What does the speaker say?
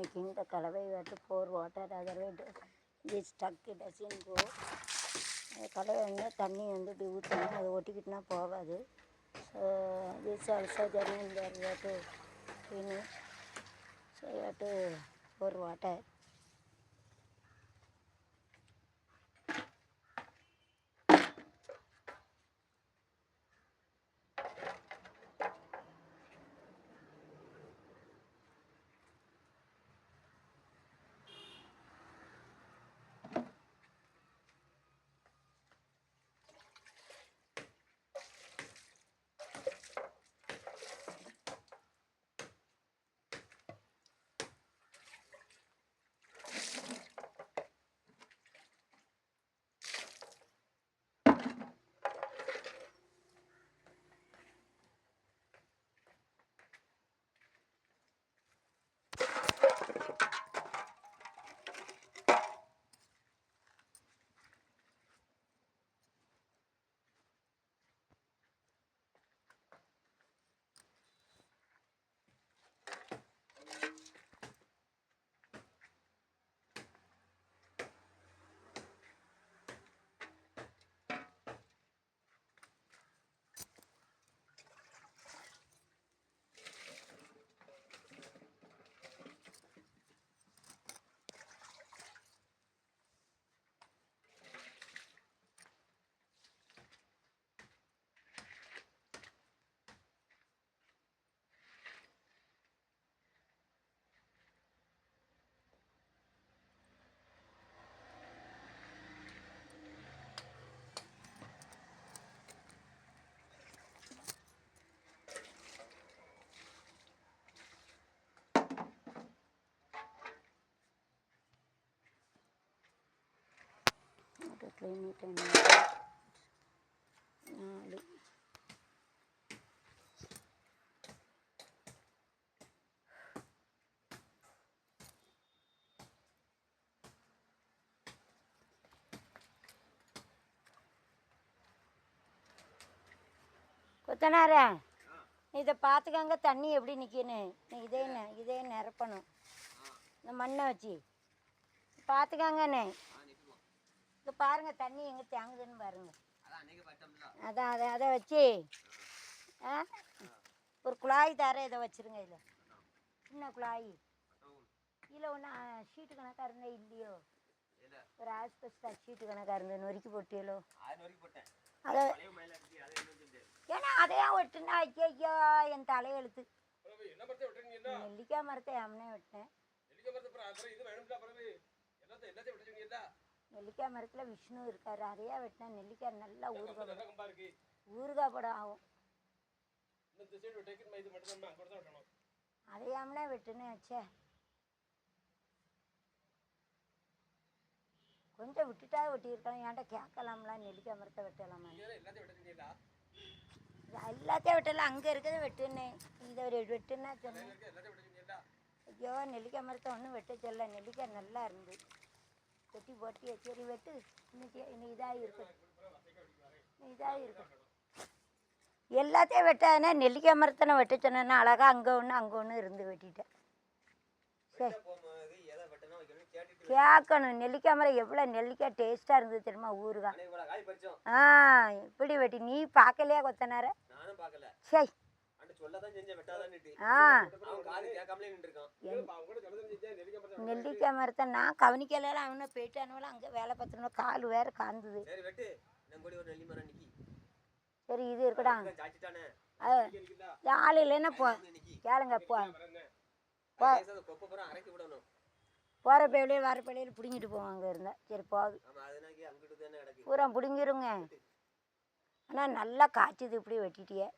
making the kalava. You have to pour water, otherwise this stuck doesn't go. கலவை வந்து தண்ணி வந்து இப்படி ஊற்றணும், அது ஒட்டிக்கிட்டுனா போகாது. So this also journal there you have to finish. So you have to pour water. To clean it and 4. கொத்தனாரே, இதை பார்த்துக்கங்க, தண்ணி எப்படி நிற்கின்னு. இதே நிரப்பணும், இந்த மண்ணை வச்சு பார்த்துக்காங்கண்ணே. இப்போ பாருங்கள் தண்ணி எங்கே தேங்குதுன்னு பாருங்கள். அதான் அதை வச்சு ஒரு குழாய் தர, இதை வச்சுருங்க. இதில் சின்ன குழாய், கீழே ஒன்று ஷீட்டு கணக்காக இருந்தே இல்லையோ, ஒரு ஆஸ்பெஸ்டாக ஷீட்டு கணக்காக இருந்தது நொறுக்கி போட்டியலோ. அதை ஏன்னா அதையா வெட்டுனா ஐயா என் தலையெழுத்து. நெல்லிக்காய் மரத்தை அம்மனே வெட்டினேன். நெல்லிக்காய் மரத்தில் விஷ்ணு இருக்காரு, அதையா வெட்டினா நெல்லிக்காய் நல்லா ஊறுகாய் படம் ஆகும். அதையாமனே வெட்டுனேன். ஆச்சே, கொஞ்சம் விட்டுட்டா வெட்டியிருக்கலாம், ஏன்டா கேட்கலாம்ல. நெல்லிக்காய் மரத்தை வெட்டலாமா? எல்லாத்தையும் வெட்டலாம், அங்கே இருக்கிறத வெட்டுனேன். இதை வெட்டுன்னா சொன்னேன். ஐயோ, நெல்லிக்காய் மரத்தை ஒன்றும் வெட்ட சொல்ல, நெல்லிக்காய் நல்லா இருந்து வெட்டி போட்டி. சரி வெட்டு, இன்னைக்கு இதாக இருக்கும். எல்லாத்தையும் வெட்டாதுன்னா நெல்லிக்காய் மரத்தை வெட்ட சொன்னேன்னா அழகாக அங்கே ஒன்று இருந்து வெட்டிட்டேன். சரி கேட்கணும். நெல்லிக்காய் மரம் எவ்வளோ நெல்லிக்காய் டேஸ்ட்டாக இருந்தது தெரியுமா, ஊறுகாய். இப்படி வெட்டி நீ பார்க்கலையா கொத்தனார? சரி நெல்லிக்காய் மரத்தை நான் கவனிக்கல, அவனை போயிட்டானுவல அங்கே வேலை பார்த்துருந்தோம், கால் வேறு காந்துது. சரி இது இருக்கடா, ஆள் இல்லைன்னா போ கேளுங்க. போகிற பேவிலையும் வர பேவிலையும் பிடுங்கிட்டு போவாங்க இருந்தால். சரி போகுது, பூரா பிடுங்கிருங்க. ஆனால் நல்லா காய்ச்சிது, இப்படி வெட்டிட்டியே.